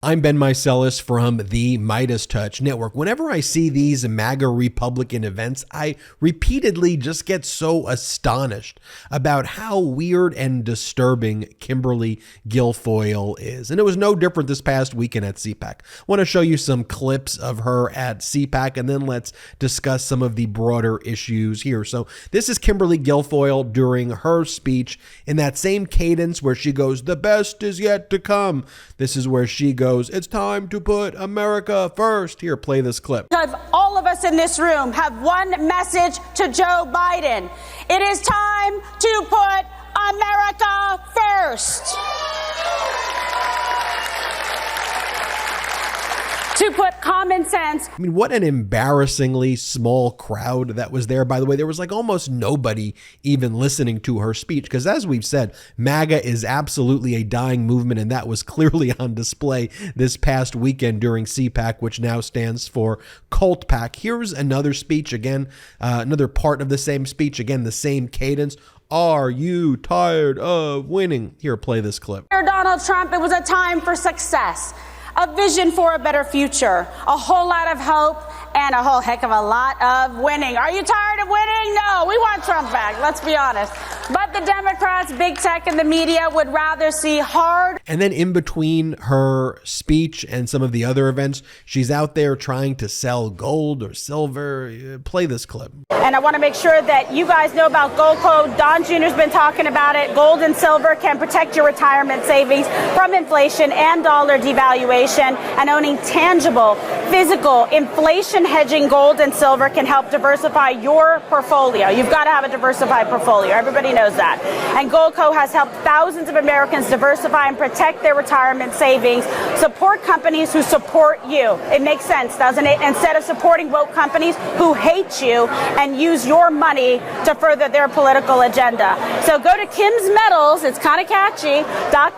I'm Ben Meiselas from the MeidasTouch Network. Whenever I see these MAGA Republican events, I repeatedly just get so astonished about how weird and disturbing Kimberly Guilfoyle is. And it was no different this past weekend at CPAC. I want to show you some clips of her at CPAC, and then let's discuss some of the broader issues here. So this is Kimberly Guilfoyle during her speech in that same cadence where she goes, "The best is yet to come." This is where she goes, "It's time to put America first." Here, play this clip. All of us in this room have one message to Joe Biden. It is time to put America first. To put common sense. I mean, what an embarrassingly small crowd that was there. By the way, there was like almost nobody even listening to her speech, because as we've said, MAGA is absolutely a dying movement, and that was clearly on display this past weekend during CPAC, which now stands for Cult PAC. Here's another speech again, another part of the same speech, again, the same cadence. "Are you tired of winning?" Here, play this clip. Donald Trump, it was a time for success. A vision for a better future, a whole lot of hope, and a whole heck of a lot of winning. Are you tired of winning? No, we want Trump back, let's be honest. But the Democrats, big tech, and the media would rather see hard. And then in between her speech and some of the other events, she's out there trying to sell gold or silver. Play this clip. And I want to make sure that you guys know about Gold Code. Don Jr.'s been talking about it. Gold and silver can protect your retirement savings from inflation and dollar devaluation. And owning tangible, physical, inflation hedging gold and silver can help diversify your portfolio. You've got to have a diversified portfolio. Everybody knows that. And Goldco has helped thousands of Americans diversify and protect their retirement savings. Support companies who support you. It makes sense, doesn't it? Instead of supporting woke companies who hate you and use your money to further their political agenda. So go to Kim's Metals, it's kind of catchy,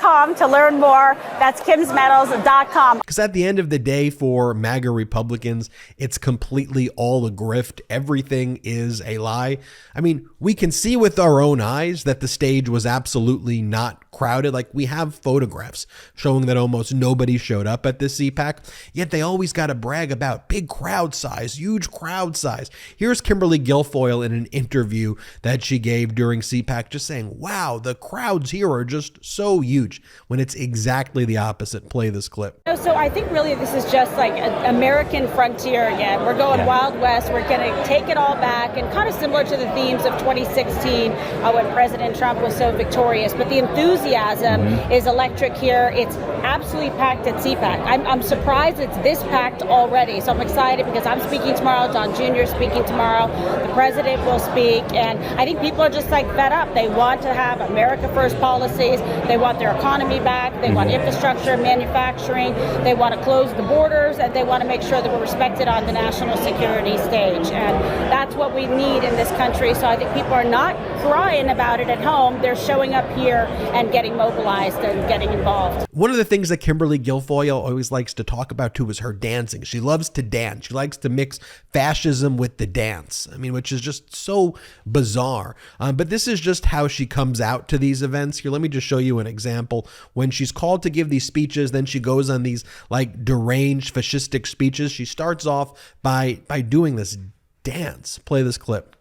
.com to learn more. That's kimsmetals.com. Because at the end of the day, for MAGA Republicans, it's completely all a grift. Everything is a lie. I mean, we can see with our own eyes that the stage was absolutely not crowded. Like, we have photographs showing that almost nobody showed up at this CPAC, yet they always got to brag about big crowd size, huge crowd size. Here's Kimberly Guilfoyle in an interview that she gave during CPAC just saying, "Wow, the crowds here are just so huge," when it's exactly the opposite. Play this clip. So I think really this is just like an American frontier again. We're going Wild West. We're going to take it all back, and kind of similar to the themes of 2016 when President Trump was so victorious. But the enthusiasm is electric here. It's absolutely packed at CPAC. I'm surprised it's this packed already. So I'm excited because I'm speaking tomorrow. Don Jr. is speaking tomorrow. The president will speak. And I think people are just like fed up. They want to have America first policies. They want their economy back. They want infrastructure, manufacturing. They want to close the borders, and they want to make sure that we're respected on the national security stage. And that's what we need in this country. So I think people are not crying about it at home. They're showing up here and getting mobilized and getting involved. One of the things that Kimberly Guilfoyle always likes to talk about too is her dancing. She loves to dance. She likes to mix fascism with the dance. I mean, which is just so bizarre. But this is just how she comes out to these events. Here, let me just show you an example. When she's called to give these speeches, then she goes on these like deranged fascistic speeches. She starts off by doing this dance. Play this clip.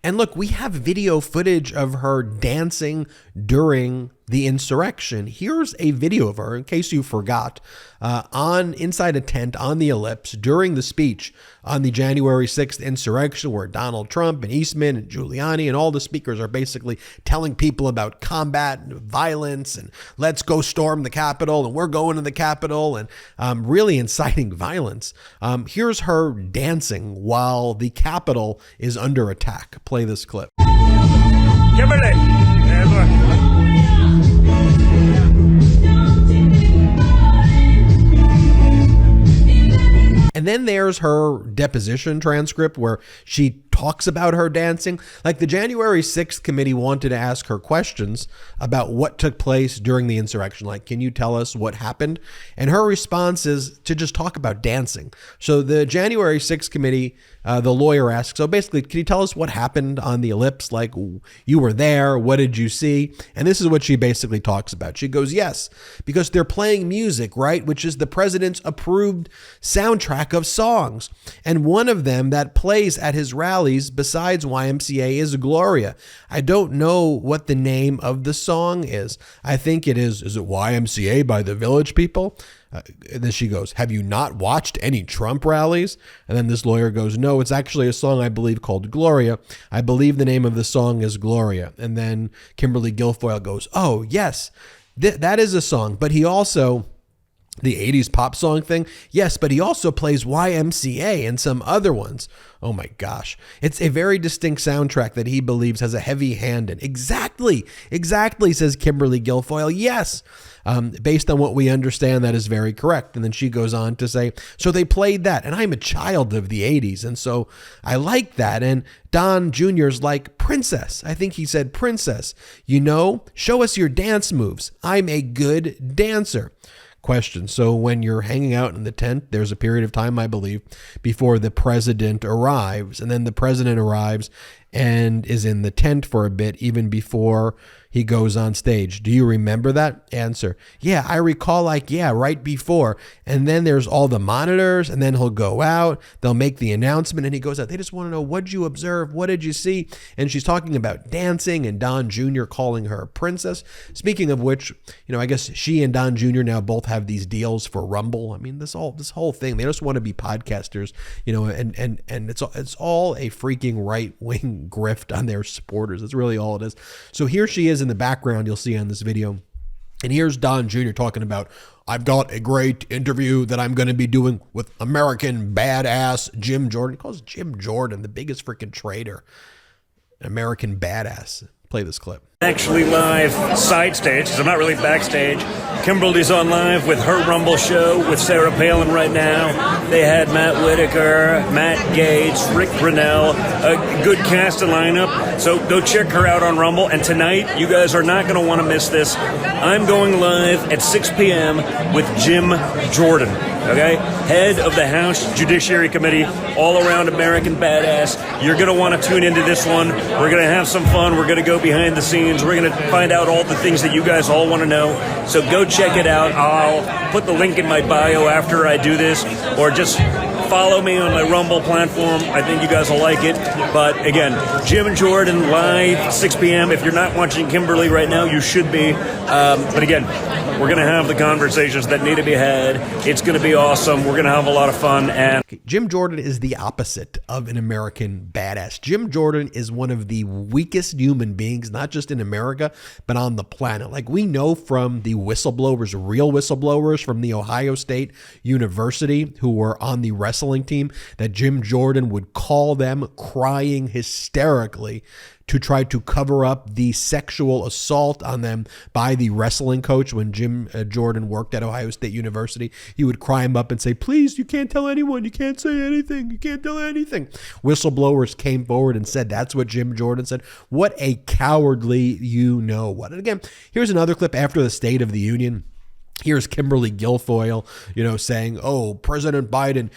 And look, we have video footage of her dancing during the insurrection. Here's a video of her, in case you forgot, inside a tent on the Ellipse during the speech on the January 6th insurrection, where Donald Trump and Eastman and Giuliani and all the speakers are basically telling people about combat and violence and let's go storm the Capitol and we're going to the Capitol, and really inciting violence. Here's her dancing while the Capitol is under attack. Play this clip. Kimberly, and then there's her deposition transcript where she talks about her dancing. Like the January 6th committee wanted to ask her questions about what took place during the insurrection. Like, can you tell us what happened? And her response is to just talk about dancing. So the January 6th committee, the lawyer asks, so basically, can you tell us what happened on the ellipse? Like, you were there. What did you see? And this is what she basically talks about. She goes, yes, because they're playing music, right? Which is the president's approved soundtrack of songs. And one of them that plays at his rallies besides YMCA is Gloria. I don't know what the name of the song is. I think it is it YMCA by the Village People? And then she goes, have you not watched any Trump rallies? And then this lawyer goes, no, it's actually a song I believe called Gloria. I believe the name of the song is Gloria. And then Kimberly Guilfoyle goes, oh, yes, that is a song. But he also, the 80s pop song thing, yes, but he also plays YMCA and some other ones. Oh my gosh. It's a very distinct soundtrack that he believes has a heavy hand in. Exactly, says Kimberly Guilfoyle. Yes. Based on what we understand, that is very correct. And then she goes on to say, so they played that, and I'm a child of the 80s, and so I like that. And Don Jr.'s like, princess. I think he said, princess, show us your dance moves. I'm a good dancer. Question. So when you're hanging out in the tent, there's a period of time, I believe, before the president arrives, and then the president arrives and is in the tent for a bit, even before he goes on stage. Do you remember that? Answer. Yeah, I recall right before. And then there's all the monitors, and then he'll go out, they'll make the announcement, and he goes out. They just want to know, what did you observe? What did you see? And she's talking about dancing and Don Jr. calling her a princess. Speaking of which, I guess she and Don Jr. now both have these deals for Rumble. I mean, this whole thing, they just want to be podcasters, and it's all a freaking right-wing grift on their supporters. That's really all it is. So here she is in the background, you'll see on this video. And here's Don Jr. talking about, I've got a great interview that I'm going to be doing with American badass Jim Jordan. He calls Jim Jordan the biggest freaking traitor. American badass. Play this clip. Actually live side stage, because I'm not really backstage. Kimberly's on live with her Rumble show with Sarah Palin right now. They had Matt Whitaker, Matt Gates, Rick Grinnell, a good cast and lineup. So go check her out on Rumble. And tonight, you guys are not going to want to miss this. I'm going live at 6 p.m. with Jim Jordan. Okay? Head of the House Judiciary Committee, all around American badass. You're going to want to tune into this one. We're going to have some fun. We're going to go behind the scenes. We're going to find out all the things that you guys all want to know. So go check it out. I'll put the link in my bio after I do this, or just follow me on my Rumble platform. I think you guys will like it. But again, Jim Jordan live, 6 p.m. If you're not watching Kimberly right now, you should be. But again, we're going to have the conversations that need to be had. It's going to be awesome. We're going to have a lot of fun. And Jim Jordan is the opposite of an American badass. Jim Jordan is one of the weakest human beings, not just in America, but on the planet. Like, we know from the whistleblowers, real whistleblowers from the Ohio State University who were on the wrestling team, that Jim Jordan would call them crying hysterically to try to cover up the sexual assault on them by the wrestling coach when Jim Jordan worked at Ohio State University. He would cry him up and say, please, you can't tell anyone. You can't say anything. You can't tell anything. Whistleblowers came forward and said that's what Jim Jordan said. What a cowardly what. And again, here's another clip after the State of the Union. Here's Kimberly Guilfoyle, saying, oh, President Biden,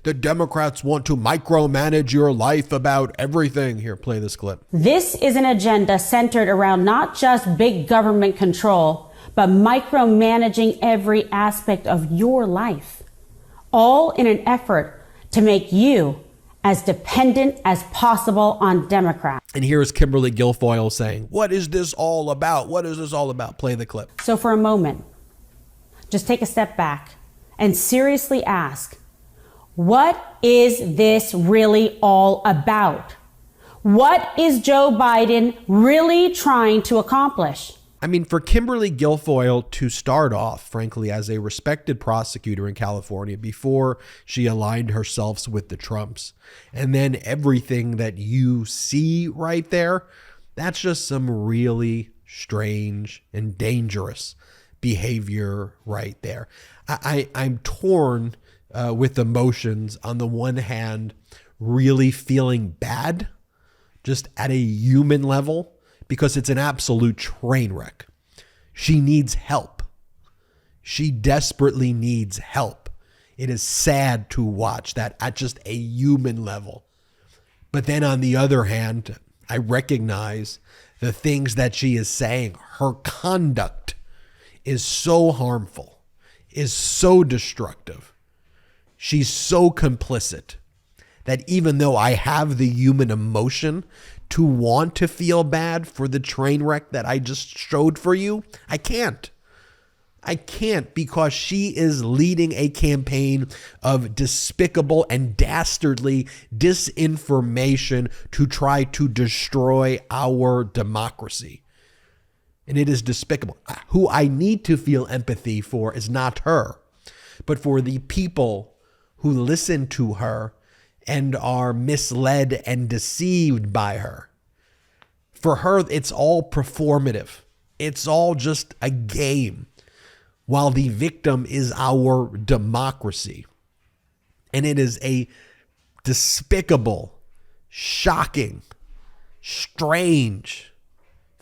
the Democrats want to micromanage your life about everything. Here, play this clip. This is an agenda centered around not just big government control, but micromanaging every aspect of your life, all in an effort to make you as dependent as possible on Democrats. And here's Kimberly Guilfoyle saying, what is this all about? What is this all about? Play the clip. So for a moment, just take a step back and seriously ask, what is this really all about? What is Joe Biden really trying to accomplish? I mean, for Kimberly Guilfoyle to start off, frankly, as a respected prosecutor in California before she aligned herself with the Trumps, and then everything that you see right there, that's just some really strange and dangerous behavior right there. I'm torn with emotions. On the one hand, really feeling bad, just at a human level, because it's an absolute train wreck. She needs help. She desperately needs help. It is sad to watch that at just a human level. But then on the other hand, I recognize the things that she is saying. Her conduct is so harmful, is so destructive. She's so complicit that even though I have the human emotion to want to feel bad for the train wreck that I just showed for you, I can't. I can't, because she is leading a campaign of despicable and dastardly disinformation to try to destroy our democracy. And it is despicable. Who I need to feel empathy for is not her, but for the people who listen to her and are misled and deceived by her. For her, it's all performative. It's all just a game, while the victim is our democracy. And it is a despicable, shocking, strange,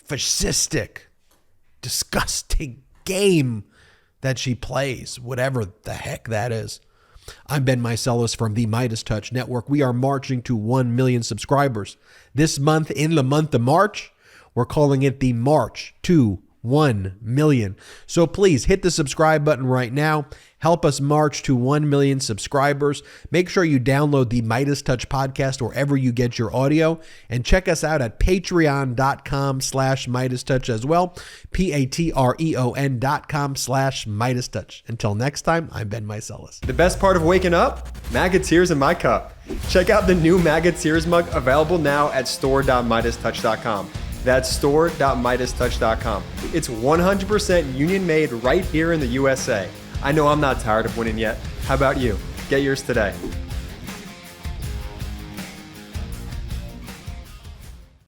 fascistic, disgusting game that she plays, whatever the heck that is. I'm Ben Meiselas from the MeidasTouch Network. We are marching to 1 million subscribers. This month, in the month of March, we're calling it the March to 1 million. So please hit the subscribe button right now. Help us march to 1 million subscribers. Make sure you download the MeidasTouch podcast wherever you get your audio, and check us out at patreon.com/MeidasTouch as well. patreon.com/MeidasTouch. Until next time, I'm Ben Meiselas. The best part of waking up? MAGA tears in my cup. Check out the new MAGA tears mug, available now at store.MeidasTouch.com. That's store.MeidasTouch.com. It's 100% union made right here in the USA. I know I'm not tired of winning yet. How about you? Get yours today.